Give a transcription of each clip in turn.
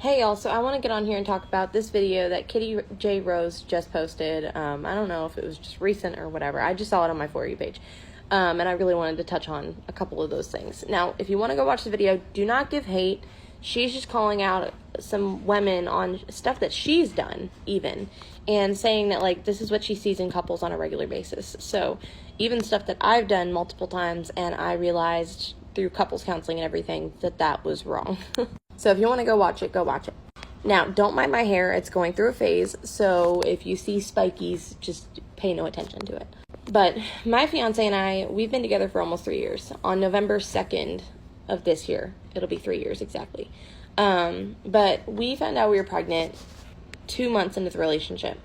Hey y'all, so I want to get on here and talk about this video that Kitty J. Rose just posted. I don't know if it was just recent or whatever. I just saw it on my For You page. And I really wanted to touch on a couple of those things. Now, if you want to go watch the video, do not give hate. She's just calling out some women on stuff that she's done, even, and saying that, like, this is what she sees in couples on a regular basis. So, even stuff that I've done multiple times, and I realized through couples counseling and everything that was wrong. So if you want to go watch it, go watch it. Now, don't mind my hair. It's going through a phase, so if you see spikies, just pay no attention to it. But my fiance and I, we've been together for almost 3 years. On November 2nd of this year, it'll be 3 years exactly. But we found out we were pregnant 2 months into the relationship.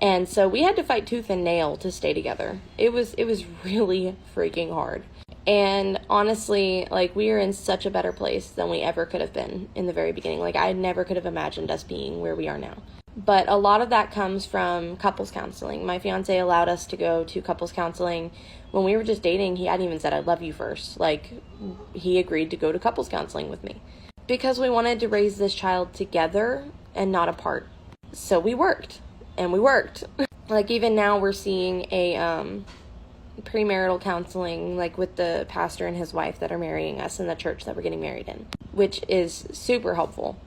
And so we had to fight tooth and nail to stay together. It was really freaking hard. And honestly, like, we are in such a better place than we ever could have been in the very beginning. Like, I never could have imagined us being where we are now. But a lot of that comes from couples counseling. My fiance allowed us to go to couples counseling. When we were just dating, he hadn't even said, "I love you" first. Like, he agreed to go to couples counseling with me. Because we wanted to raise this child together and not apart. So we worked. And we worked. Like, even now we're seeing a, premarital counseling, like, with the pastor and his wife that are marrying us in the church that we're getting married in, which is super helpful.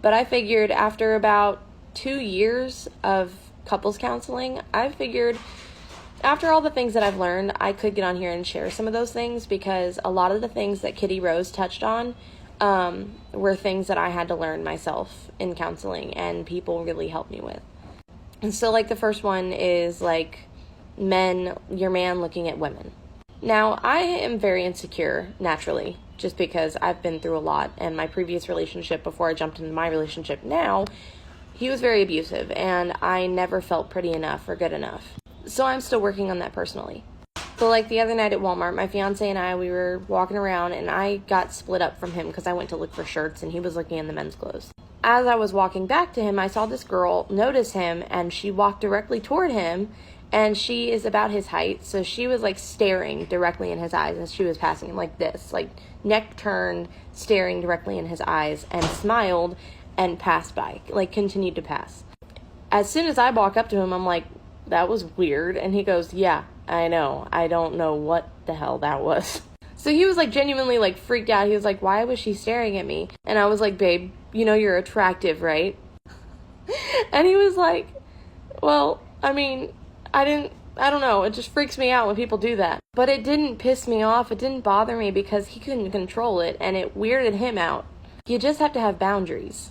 But I figured after about 2 years of couples counseling, I figured after all the things that I've learned, I could get on here and share some of those things, because a lot of the things that Kitty Rose touched on were things that I had to learn myself in counseling, and people really helped me with. And so, like, the first one is, like, your man looking at women. Now, I am very insecure naturally, just because I've been through a lot, and my previous relationship before I jumped into my relationship now, he was very abusive, and I never felt pretty enough or good enough. So I'm still working on that personally. So, like, the other night at Walmart, my fiance and I, we were walking around, and I got split up from him because I went to look for shirts, and he was looking in the men's clothes. As I was walking back to him, I saw this girl notice him, and she walked directly toward him. And she is about his height, so she was, like, staring directly in his eyes as she was passing him, like this, like, neck turned, staring directly in his eyes, and smiled and passed by, like, continued to pass. As soon as I walk up to him, I'm like, that was weird, and he goes, "Yeah, I know. I don't know what the hell that was." So he was, like, genuinely, like, freaked out. He was like, "Why was she staring at me?" And I was like, "Babe, you know you're attractive, right?" And he was like, "Well, I mean, I don't know, it just freaks me out when people do that." But it didn't piss me off, it didn't bother me, because he couldn't control it, and it weirded him out. You just have to have boundaries.